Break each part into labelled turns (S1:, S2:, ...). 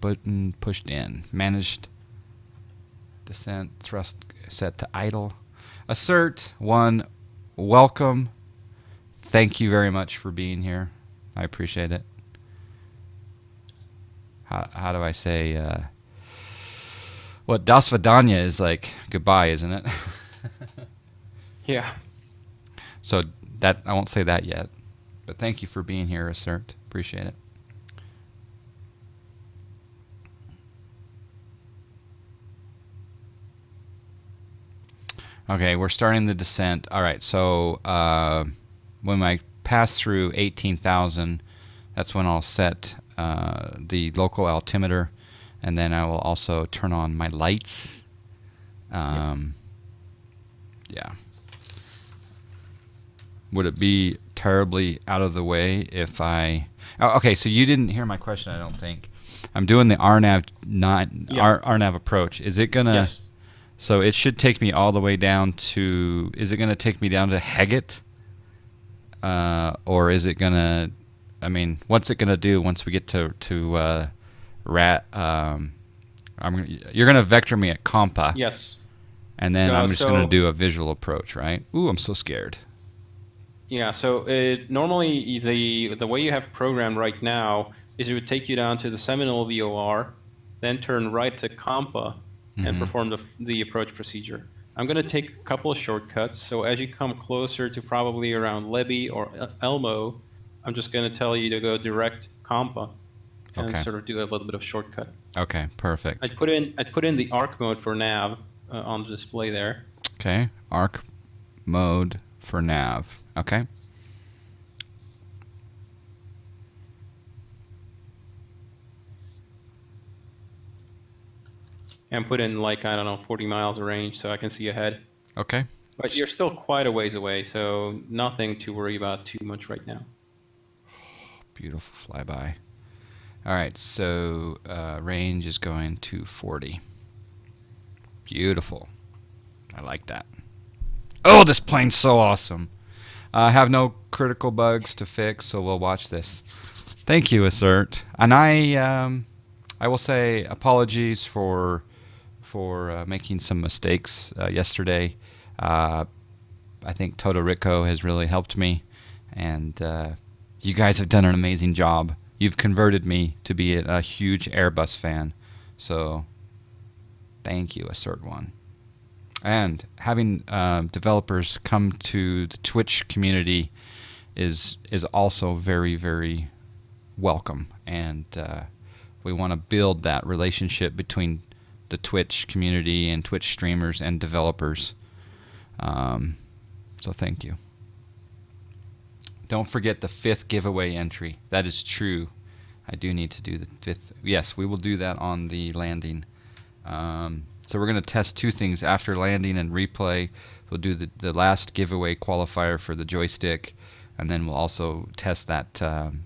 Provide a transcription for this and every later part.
S1: button pushed in. Managed descent thrust set to idle. Assert 1. Welcome. Thank you very much for being here. I appreciate it. How do I say? What Das Vidanya is like goodbye, isn't it?
S2: Yeah.
S1: So that I won't say that yet. But thank you for being here, Assert. Appreciate it. Okay, we're starting the descent. All right, so when I pass through 18,000, that's when I'll set the local altimeter, and then I will also turn on my lights. Yeah. Would it be terribly out of the way if I... Oh, okay, so you didn't hear my question, I don't think. I'm doing the RNAV RNAV approach. Is it going to...
S2: Yes.
S1: So it should take me all the way down to... Is it going to take me down to Heget? Or is it going to... I mean, what's it going to do once we get to Rat... you're going to vector me at Compa.
S2: Yes.
S1: And then I'm just going to do a visual approach, right? Ooh, I'm so scared.
S2: Yeah, so normally the way you have programmed right now is it would take you down to the Seminole VOR, then turn right to Compa, and perform the approach procedure. I'm going to take a couple of shortcuts, so as you come closer to probably around Libby or Elmo, I'm just going to tell you to go direct Compa and sort of do a little bit of shortcut.
S1: Okay, perfect.
S2: I'd put in the ARC mode for nav on the display there.
S1: Okay, ARC mode for nav. Okay.
S2: And put in, like, I don't know, 40 miles of range so I can see ahead.
S1: Okay.
S2: But you're still quite a ways away, so nothing to worry about too much right now.
S1: Beautiful flyby. All right, so range is going to 40. Beautiful. I like that. Oh, this plane's so awesome. I have no critical bugs to fix, so we'll watch this. Thank you, Assert. And I will say apologies for making some mistakes yesterday. I think Totoritko has really helped me, and you guys have done an amazing job. You've converted me to be a huge Airbus fan, so thank you, Assert One. And having developers come to the Twitch community is also very, very welcome, and we want to build that relationship between the Twitch community and Twitch streamers and developers. So thank you. Don't forget the 5th giveaway entry. That is true. I do need to do the 5th. Yes, we will do that on the landing. So we're going to test 2 things after landing and replay. We'll do the last giveaway qualifier for the joystick, and then we'll also test that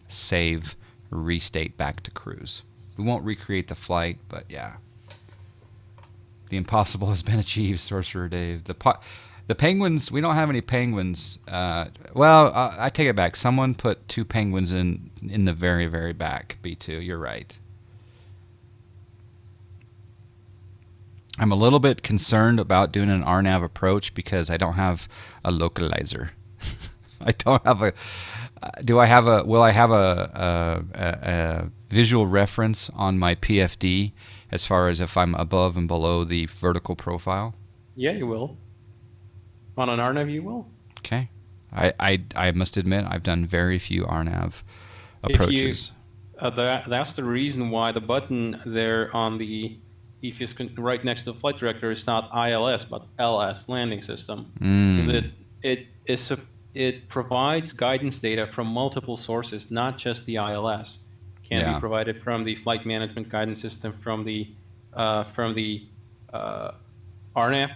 S1: save restate back to cruise. We won't recreate the flight, but yeah. The impossible has been achieved, Sorcerer Dave. The penguins, we don't have any penguins. Well, I take it back. Someone put 2 penguins in the very, very back, B2. You're right. I'm a little bit concerned about doing an RNAV approach because I don't have a localizer. I don't have a... will I have a visual reference on my PFD as far as if I'm above and below the vertical profile?
S2: Yeah, you will. On an RNAV, you will.
S1: Okay. I must admit, I've done very few RNAV approaches.
S2: That's the reason why the button there on the EFIS right next to the flight director is not ILS, but LS, landing system. Because it provides guidance data from multiple sources, not just the ILS. Can be provided from the flight management guidance system, from the RNAV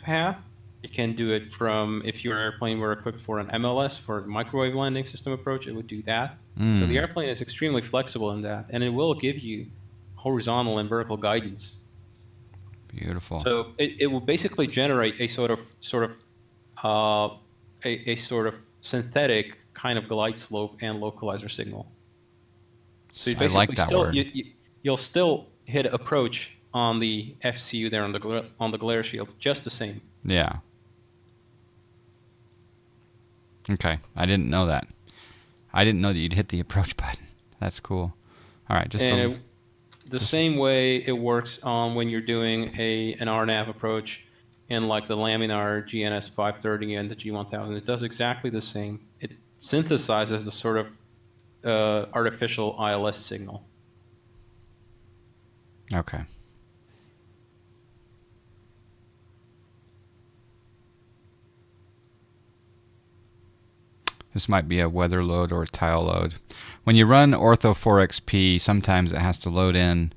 S2: path. It can do it from, if your airplane were equipped for an MLS, for a microwave landing system approach, it would do that. So the airplane is extremely flexible in that, and it will give you horizontal and vertical guidance.
S1: Beautiful.
S2: So it will basically generate a sort of synthetic kind of glide slope and localizer signal. So
S1: I like that word.
S2: You'll still hit approach on the FCU there on the glare shield, just the same.
S1: Yeah. Okay, I didn't know that. I didn't know that you'd hit the approach button. That's cool. All right,
S2: The same way it works on when you're doing an RNAV approach in like the laminar GNS 530 and the G1000. It does exactly the same. It synthesizes the sort of artificial ILS signal.
S1: Okay. This might be a weather load or a tile load. When you run Ortho 4XP, sometimes it has to load in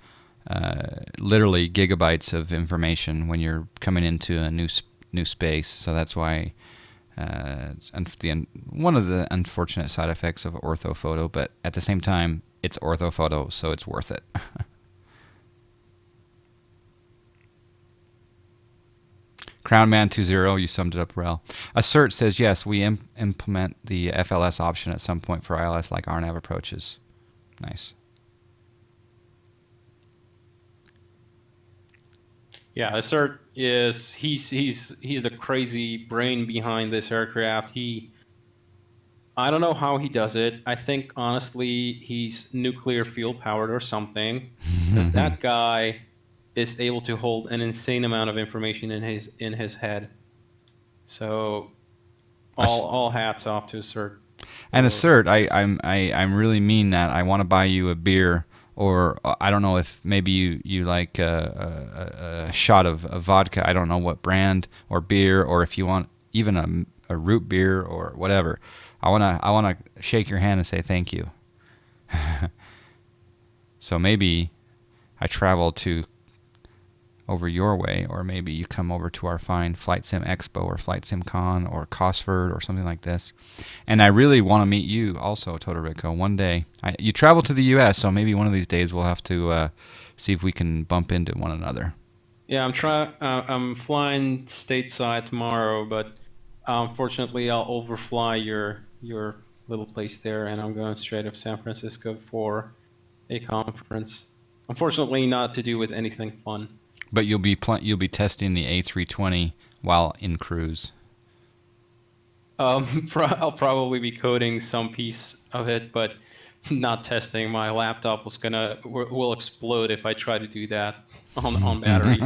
S1: literally gigabytes of information when you're coming into a new space. So that's why it's one of the unfortunate side effects of orthophoto. But at the same time, it's orthophoto, so it's worth it. Crownman20, you summed it up well. Assert says, yes, we implement the FLS option at some point for ILS like RNAV approaches. Nice.
S2: Yeah, Assert is he's the crazy brain behind this aircraft. I don't know how he does it. I think honestly he's nuclear fuel powered or something, because that guy is able to hold an insane amount of information in his head. So all hats off to Assert.
S1: And Assert, I'm really mean that I want to buy you a beer, or I don't know if maybe you like a shot of vodka. I don't know what brand or beer, or if you want even a root beer or whatever. I wanna shake your hand and say thank you. So maybe I travel to over your way, or maybe you come over to our fine Flight Sim Expo or Flight Sim Con or Cosford or something like this. And I really want to meet you also, Totoritko, one day. You travel to the U.S., so maybe one of these days we'll have to see if we can bump into one another.
S2: Yeah, I'm flying stateside tomorrow, but unfortunately I'll overfly your little place there, and I'm going straight up San Francisco for a conference. Unfortunately, not to do with anything fun.
S1: But you'll be testing the A320 while in cruise.
S2: I'll probably be coding some piece of it, but not testing. My laptop will explode if I try to do that on battery.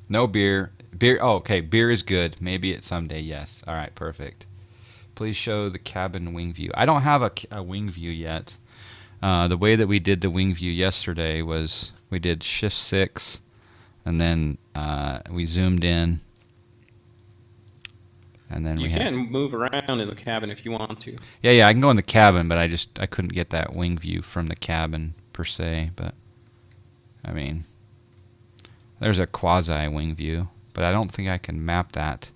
S1: No beer. Beer. Oh, okay. Beer is good. Maybe it someday. Yes. All right. Perfect. Please show the cabin wing view. I don't have a wing view yet. The way that we did the wing view yesterday was we did shift 6, and then we zoomed in, and then
S2: you can move around in the cabin if you want to.
S1: Yeah, I can go in the cabin, but I couldn't get that wing view from the cabin per se. But I mean, there's a quasi wing view, but I don't think I can map that.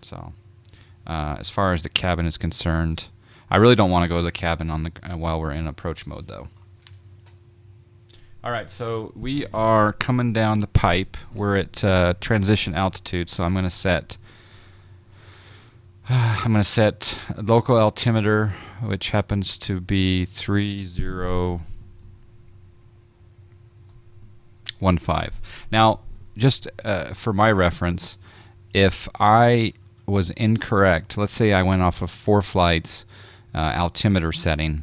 S1: So as far as the cabin is concerned, I really don't want to go to the cabin while we're in approach mode, though. All right, so we are coming down the pipe. We're at transition altitude, so I'm going to set local altimeter, which happens to be 3015. Now, just for my reference, if I was incorrect, let's say I went off of 4 flights altimeter setting,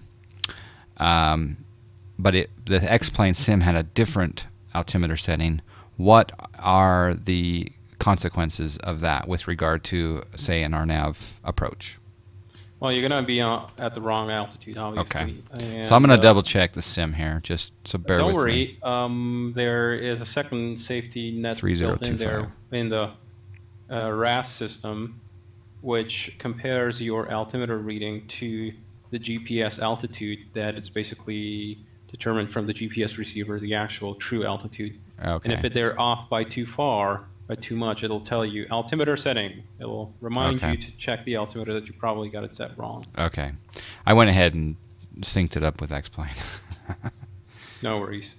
S1: but the X-Plane Sim had a different altimeter setting. What are the consequences of that with regard to, say, an RNAV approach?
S2: Well, you're going to be at the wrong altitude, obviously.
S1: Okay.
S2: And,
S1: so I'm going to double check the sim here, just so bear with
S2: me.
S1: Don't
S2: worry. There is a second safety net built in there in the RAS system, which compares your altimeter reading to the GPS altitude that is basically determined from the GPS receiver, the actual true altitude.
S1: Okay.
S2: And if they're off by too much, it'll tell you altimeter setting. It'll remind you to check the altimeter that you probably got it set wrong.
S1: Okay. I went ahead and synced it up with X-Plane.
S2: No worries.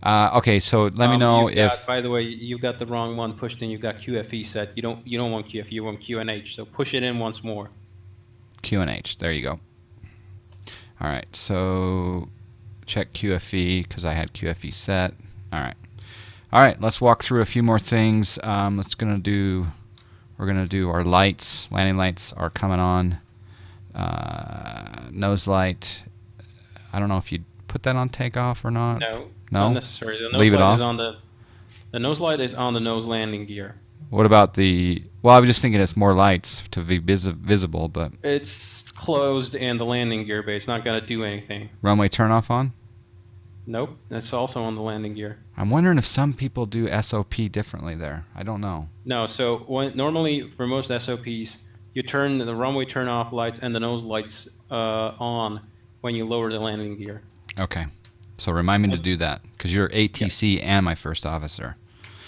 S1: Okay, so let me know if...
S2: By the way, you got the wrong one pushed in. You've got QFE set. You don't want QFE, you want QNH. So push it in once more.
S1: QNH. There you go. All right, so check QFE because I had QFE set. All right. All right, let's walk through a few more things. We're gonna do our lights. Landing lights are coming on. Nose light. I don't know if you put that on takeoff or not.
S2: No,
S1: No?
S2: not necessary. The nose
S1: Leave it
S2: light
S1: off?
S2: is on the nose light is on the nose landing gear.
S1: What about the... Well, I was just thinking it's more lights to be visible, but...
S2: It's closed and the landing gear, but it's not going to do anything.
S1: Runway turn off on?
S2: Nope, that's also on the landing gear.
S1: I'm wondering if some people do SOP differently there. I don't know.
S2: No, so normally for most SOPs, you turn the runway turn off lights and the nose lights on when you lower the landing gear.
S1: Okay. So remind me to do that, because you're ATC and my first officer.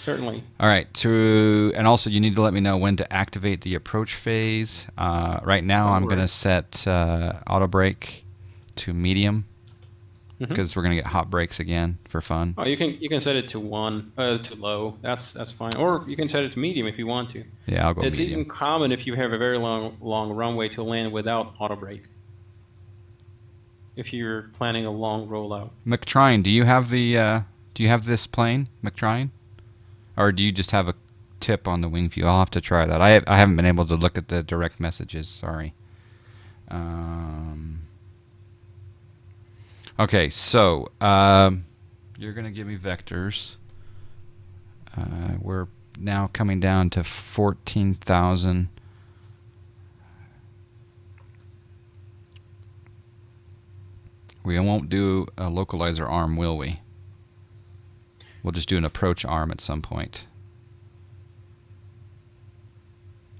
S2: Certainly.
S1: All right. And also you need to let me know when to activate the approach phase. Right now I'm going to set auto brake to medium, because we're going to get hot brakes again for fun.
S2: Oh, you can set it to to low. That's fine. Or you can set it to medium if you want to.
S1: Yeah, I'll go
S2: It's
S1: medium.
S2: even common if you have a very long runway to land without auto brake. If you're planning a long rollout.
S1: McTrine, do you have this plane, McTrine? Or do you just have a tip on the wing view? I'll have to try that. I haven't been able to look at the direct messages, sorry. Okay, so you're going to give me vectors. We're now coming down to 14,000. We won't do a localizer arm, will we? We'll just do an approach arm at some point.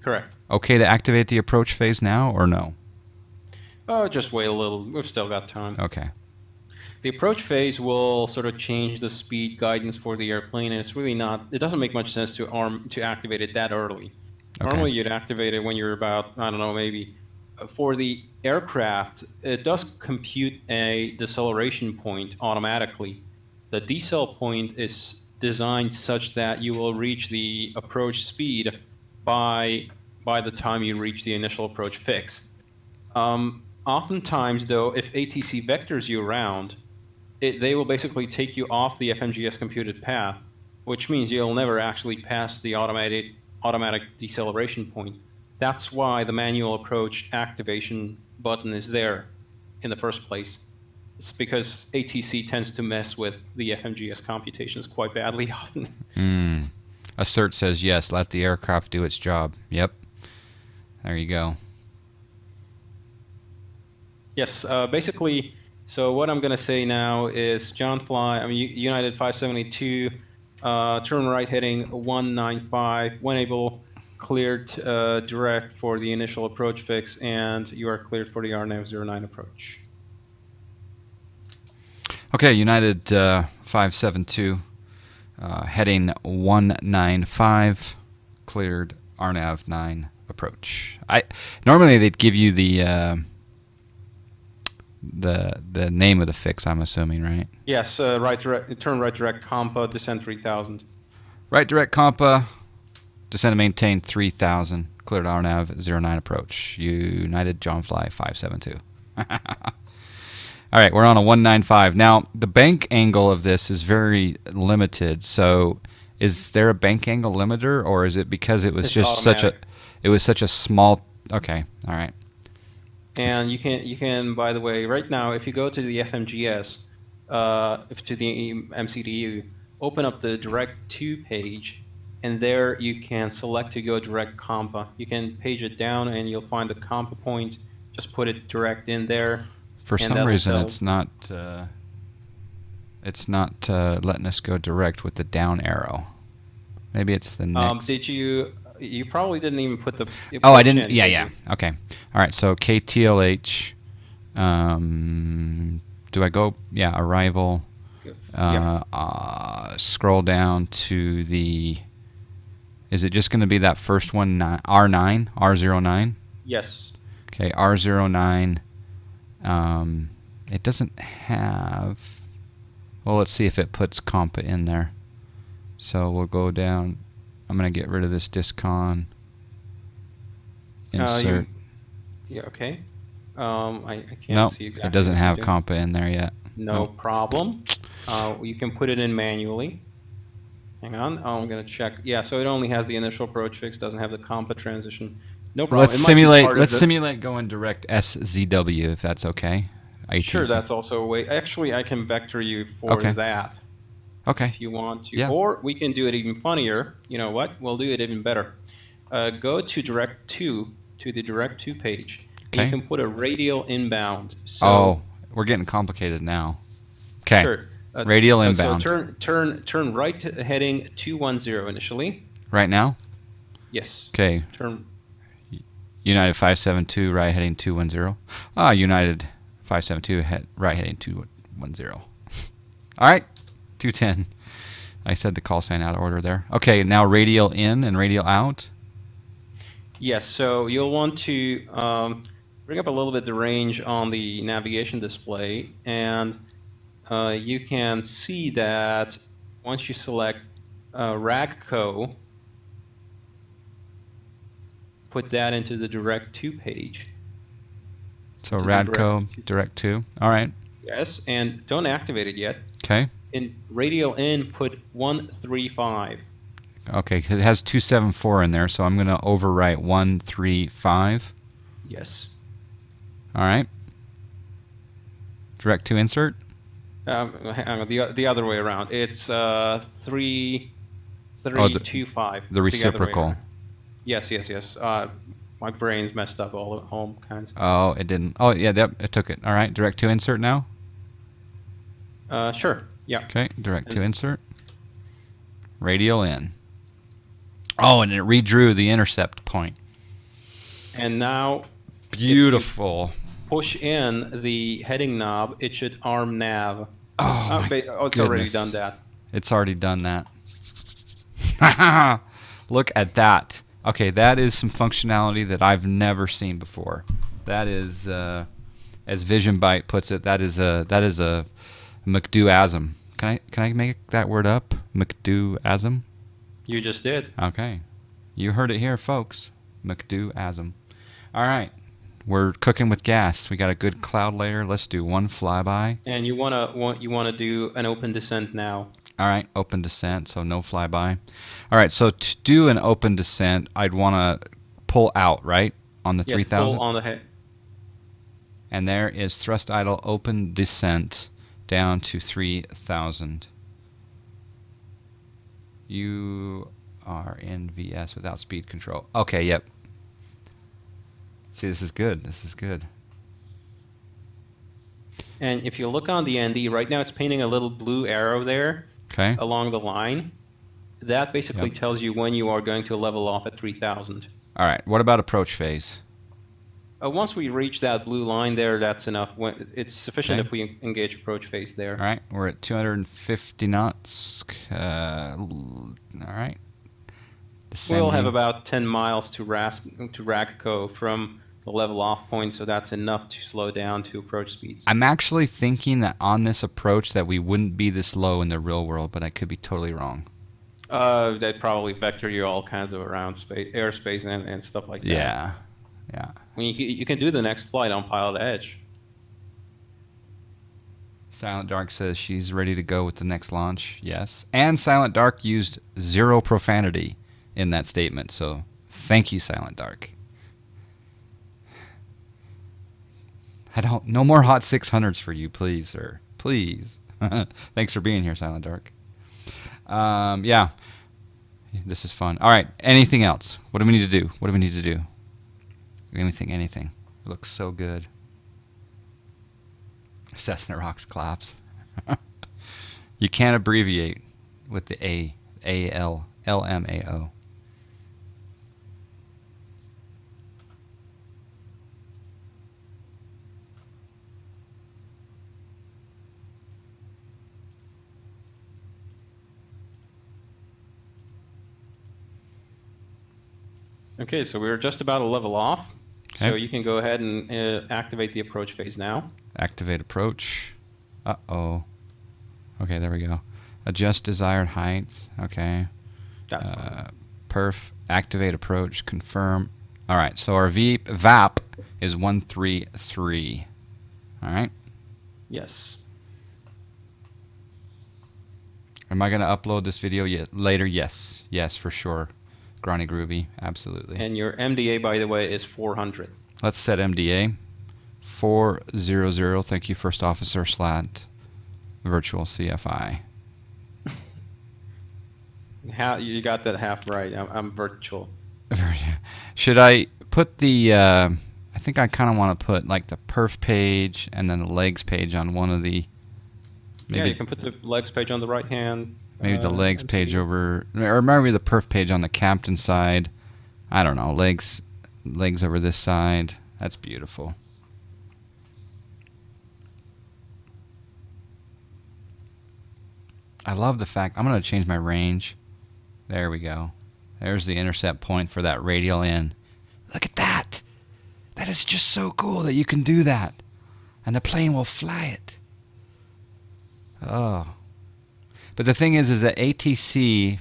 S2: Correct.
S1: Okay to activate the approach phase now or no?
S2: Oh, just wait a little. We've still got time.
S1: Okay.
S2: The approach phase will sort of change the speed guidance for the airplane, and it's really not. It doesn't make much sense to activate it that early.
S1: Okay.
S2: Normally, you'd activate it when you're about, I don't know, maybe. For the aircraft, it does compute a deceleration point automatically. The decel point is designed such that you will reach the approach speed by the time you reach the initial approach fix. Oftentimes, though, if ATC vectors you around, they will basically take you off the FMGS computed path, which means you'll never actually pass the automatic deceleration point. That's why the manual approach activation button is there in the first place. It's because ATC tends to mess with the FMGS computations quite badly often.
S1: Assert says yes, let the aircraft do its job. Yep. There you go.
S2: Yes, basically, so what I'm going to say now is John Fly, United 572, turn right heading 195, when able, cleared direct for the initial approach fix, and you are cleared for the RNAV 09 approach.
S1: Okay, United 572, heading 195, cleared RNAV 9 approach. Normally they'd give you the name of the fix, I'm assuming, right?
S2: Yes, turn right direct compa, descent 3000.
S1: Right direct compa, descend and maintain 3000, cleared RNAV 09 approach. United John Fly 572. All right, we're on a 195. Now, the bank angle of this is very limited. So, is there a bank angle limiter, or is it because it was just such a small? Okay, all right.
S2: And you can, by the way, right now, if you go to the FMGS, to the MCDU, open up the Direct To page, and there you can select to go direct compa. You can page it down, and you'll find the compa point. Just put it direct in there.
S1: For some reason, it's not letting us go direct with the down arrow. Maybe it's the next.
S2: Did you? You probably didn't even put the.
S1: Oh, I didn't. Yeah. Okay. All right. So KTLH. Do I go? Yeah. Arrival. Scroll down to the. Is it just going to be that first one? R9. R09.
S2: Yes.
S1: Okay. R09. It doesn't have. Well, let's see if it puts compa in there. So we'll go down. I'm going to get rid of this discon. Insert.
S2: Okay. I can't
S1: Nope,
S2: see
S1: it
S2: exactly
S1: doesn't
S2: what
S1: have
S2: you're doing.
S1: compa in there yet.
S2: No problem. You can put it in manually. Hang on, I'm gonna check. Yeah, so it only has the initial approach fix, doesn't have the compa transition. No problem.
S1: Let's
S2: It might be
S1: simulate.
S2: part of
S1: Let's
S2: the.
S1: simulate going direct SZW if that's okay.
S2: Sure,
S1: ATC.
S2: that's also a way. Actually, I can vector you for
S1: Okay.
S2: that
S1: Okay.
S2: if you want to,
S1: Yeah.
S2: or we can do it even funnier. You know what? We'll do it even better. Go to direct to the direct to page, and you
S1: Okay.
S2: can put a radial inbound. So
S1: Oh, we're getting complicated now. Okay.
S2: sure.
S1: Radial
S2: So
S1: inbound.
S2: turn right to heading 210 initially.
S1: Right now.
S2: Yes.
S1: Okay.
S2: Turn.
S1: United 572 right heading 210. Ah, United 572 right heading 210. All right. 210. I said the call sign out of order there. Okay, now radial in and radial out.
S2: Yes, so you'll want to bring up a little bit the range on the navigation display, and you can see that once you select RAGCO, put that into the Direct To page.
S1: So Radco, direct to. All right.
S2: Yes, and don't activate it yet.
S1: Okay.
S2: In radial in, put 135.
S1: Okay, 'cause it has 274 in there, so I'm going to overwrite 135.
S2: Yes.
S1: All right. Direct to insert.
S2: Hang on, the other way around. It's 325.
S1: The reciprocal.
S2: Yes. My brain's messed up all kinds.
S1: Oh, it didn't. Oh, yeah, it took it. All right. Direct to insert now.
S2: Sure. Yeah.
S1: Okay. Direct to insert. Radial in. Oh, and it redrew the intercept point.
S2: And now,
S1: beautiful.
S2: Push in the heading knob. It should arm nav.
S1: Oh,
S2: it's
S1: goodness.
S2: already done that.
S1: It's already done that. Look at that. Okay, that is some functionality that I've never seen before. That is, as Vision Byte puts it, that is a McDoasm. Can I make that word up? McDoasm?
S2: You just did.
S1: Okay. You heard it here, folks. McDoasm. All right. We're cooking with gas. We got a good cloud layer. Let's do one flyby.
S2: And you wanna do an open descent now.
S1: All right, open descent, so no flyby. All right, so to do an open descent, I'd want to pull out, right, on the 3000?
S2: Pull on the head.
S1: And there is thrust idle open descent down to 3000. You are in VS without speed control. Okay, yep. See, this is good. This is good.
S2: And if you look on the ND, right now it's painting a little blue arrow there.
S1: Okay.
S2: Along the line. That basically tells you when you are going to level off at 3000.
S1: All right. What about approach phase?
S2: Once we reach that blue line there, that's enough. It's sufficient if we engage approach phase there.
S1: All right. We're at 250 knots. All right.
S2: Descending. We'll have about 10 miles to RAGCO from the level off point, so that's enough to slow down to approach speeds.
S1: I'm actually thinking that on this approach that we wouldn't be this low in the real world, but I could be totally wrong.
S2: They'd probably vector you all kinds of around airspace and stuff like that.
S1: Yeah.
S2: I mean, you can do the next flight on Pilot Edge.
S1: Silent Dark says she's ready to go with the next launch. Yes. And Silent Dark used 0 profanity in that statement, so thank you, Silent Dark. No more hot 600s for you, please, sir. Please. Thanks for being here, Silent Dark. Yeah. This is fun. All right. Anything else? What do we need to do? Anything. It looks so good. Cessna Rocks claps. You can't abbreviate with the A-L, LMAO.
S2: Okay, so we're just about to level off.
S1: Okay.
S2: So you can go ahead and activate the approach phase now.
S1: Activate approach. Uh-oh. Okay, there we go. Adjust desired height. Okay.
S2: That's fine.
S1: Perf. Activate approach. Confirm. All right, so our VAP is 133. All right.
S2: Yes.
S1: Am I going to upload this video later? Yes. Yes, for sure. Granny Groovy, absolutely.
S2: And your MDA, by the way, is 400.
S1: Let's set MDA. 400. Thank you, First Officer Slat. Virtual CFI.
S2: You got that half right. I'm virtual.
S1: Should I put the... I think I kind of want to put like the perf page and then the legs page on one of the...
S2: Maybe, yeah, you can put the legs page on the right hand.
S1: Maybe the legs page over... Or maybe the perf page on the captain side. I don't know. Legs over this side. That's beautiful. I love the fact... I'm going to change my range. There we go. There's the intercept point for that radial in. Look at that. That is just so cool that you can do that. And the plane will fly it. Oh. But the thing is that ATC...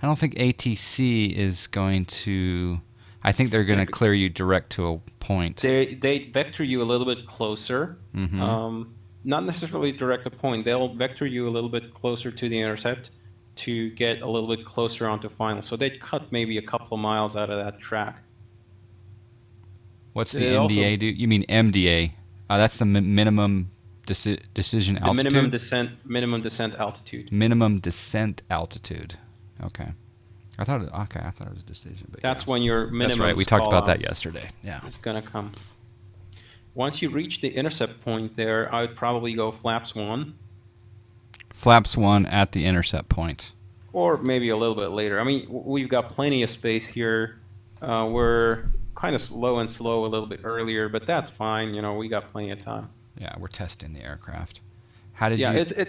S1: I don't think ATC is going to... I think they're going to clear you direct to a point.
S2: They vector you a little bit closer. Not necessarily direct a point. They'll vector you a little bit closer to the intercept to get a little bit closer onto final. So they'd cut maybe a couple of miles out of that track.
S1: What's the MDA do? You mean MDA? That's the minimum decision altitude?
S2: The minimum descent altitude.
S1: Minimum descent altitude. Okay. I thought it was a decision. But
S2: that's when your minimum.
S1: That's right. We talked about that yesterday. Yeah.
S2: It's gonna come. Once you reach the intercept point there, I would probably go flaps 1.
S1: Flaps 1 at the intercept point.
S2: Or maybe a little bit later. I mean, we've got plenty of space here. We're kind of slow a little bit earlier, but that's fine. You know, we got plenty of time.
S1: Yeah, we're testing the aircraft. How did you?
S2: Yeah,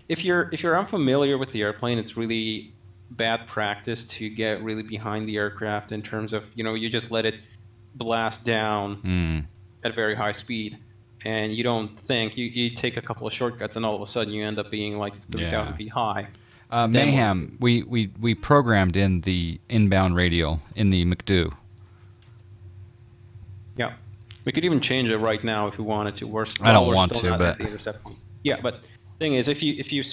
S2: if you're unfamiliar with the airplane, it's really bad practice to get really behind the aircraft in terms of, you know, you just let it blast down at very high speed, and you don't think you take a couple of shortcuts, and all of a sudden you end up being like 3,000 feet high.
S1: Mayhem, we programmed in the inbound radial in the McDo.
S2: Yeah, we could even change it right now if we wanted to.
S1: I don't want to, but
S2: yeah. But thing is, if you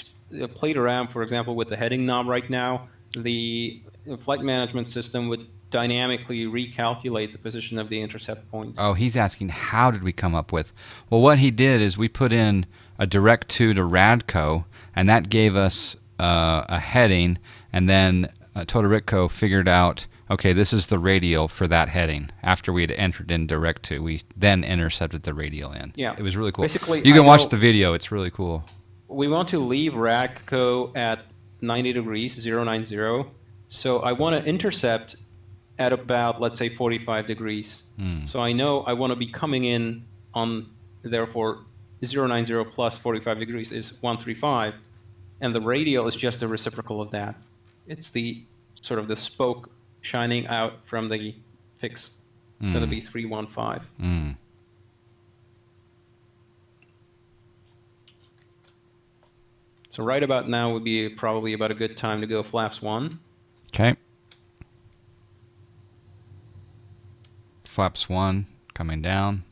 S2: played around, for example, with the heading knob right now, the flight management system would dynamically recalculate the position of the intercept point.
S1: Oh, he's asking how did we come up with? Well, what he did is we put in a direct to Radco, and that gave us a heading, and then Totoritko figured out, okay, this is the radial for that heading. After we had entered in direct to, we then intercepted the radial in.
S2: Yeah.
S1: It was really cool.
S2: Basically,
S1: you can watch the video. It's really cool.
S2: We want to leave Radco at 90 degrees, 090. So I want to intercept at about, let's say, 45 degrees. So I know I want to be coming in on, therefore, 090 plus 45 degrees is 135. And the radial is just a reciprocal of that. It's the sort of the spoke shining out from the fix. That'll be 315. So right about now would be probably about a good time to go flaps 1.
S1: Okay. Flaps 1 coming down.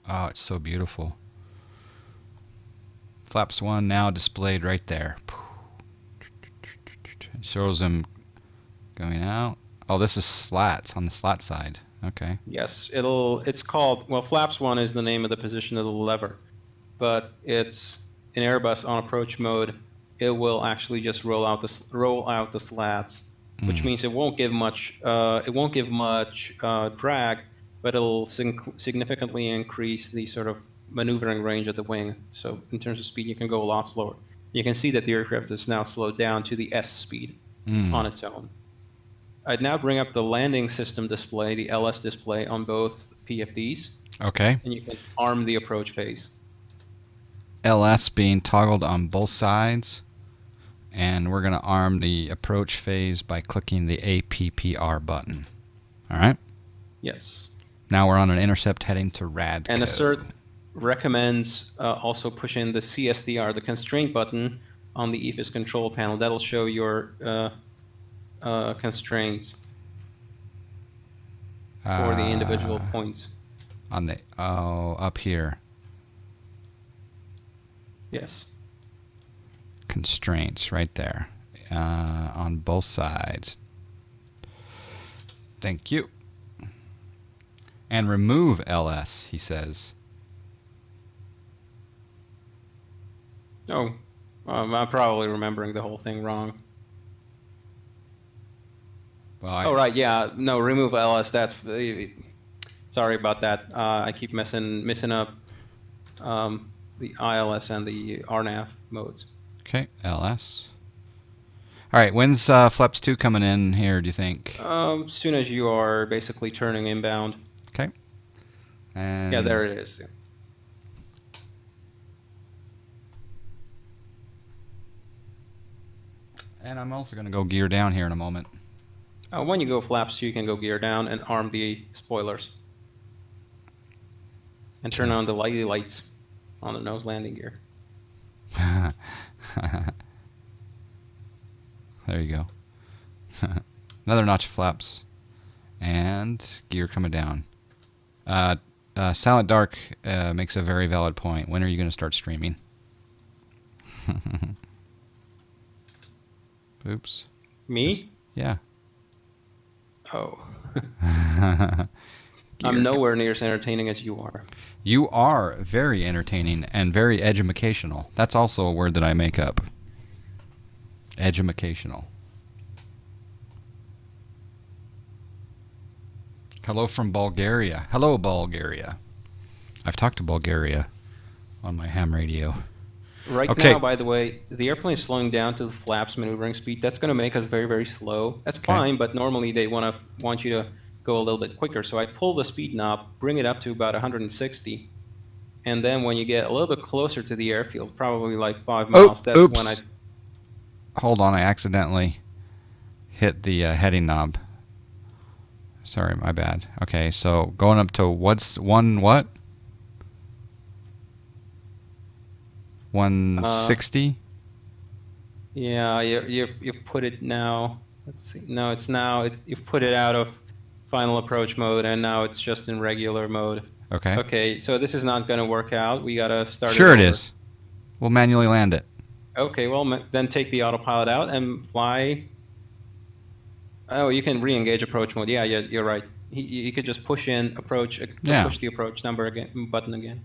S1: Oh, it's so beautiful. Flaps 1 now displayed right there. It shows them going out. Oh, this is slats on the slat side. Okay.
S2: Yes, it's called, well, flaps 1 is the name of the position of the lever, but it's in Airbus on approach mode. It will actually just roll out the slats, which means it won't give much drag, but it'll significantly increase the sort of maneuvering range of the wing. So in terms of speed, you can go a lot slower. You can see that the aircraft is now slowed down to the S speed on its own. I'd now bring up the landing system display, the LS display on both PFDs.
S1: Okay.
S2: And you can arm the approach phase.
S1: LS being toggled on both sides. And we're going to arm the approach phase by clicking the APPR button. All right?
S2: Yes.
S1: Now we're on an intercept heading to Radco.
S2: And Assert recommends also pushing the CSDR, the constraint button, on the EFIS control panel. That'll show your constraints. for the individual points.
S1: On the up here.
S2: Yes.
S1: Constraints right there on both sides. Thank you. And remove LS, he says.
S2: Oh, I'm probably remembering the whole thing wrong.
S1: Well,
S2: right, yeah, no, remove LS. That's sorry about that. I keep messing up the ILS and the RNAV modes.
S1: Okay, LS. All right, when's Flaps 2 coming in here, do you think?
S2: As soon as you are basically turning inbound.
S1: Okay. And
S2: yeah, there it is.
S1: And I'm also going to go gear down here in a moment.
S2: When you go flaps 2, you can go gear down and arm the spoilers. And turn on the lights on the nose landing gear.
S1: There you go. Another notch of flaps. And gear coming down. Silent Dark makes a very valid point. When are you going to start streaming? Oops.
S2: Me?
S1: Yeah.
S2: Oh. I'm nowhere near as entertaining as you are.
S1: You are very entertaining and very educational. That's also a word that I make up. Educational. Hello from Bulgaria. Hello, Bulgaria. I've talked to Bulgaria on my ham radio.
S2: Right now, by the way, the airplane is slowing down to the flaps maneuvering speed. That's going to make us very, very slow. That's fine, but normally they want you to go a little bit quicker. So I pull the speed knob, bring it up to about 160, and then when you get a little bit closer to the airfield, probably like 5 miles, that's when I...
S1: Hold on, I accidentally hit the heading knob. Sorry, my bad. Okay, so going up to what's what? 160?
S2: Yeah, you've put it now. Let's see. No, it's now. You've put it out of final approach mode, and now it's just in regular mode.
S1: Okay.
S2: Okay, so this is not going to work out. We got to start
S1: Sure
S2: it over.
S1: It is. We'll manually land it.
S2: Okay, well, then take the autopilot out and fly. Oh, you can re-engage approach mode. Yeah, you're right. You could just push in approach, push the approach button again.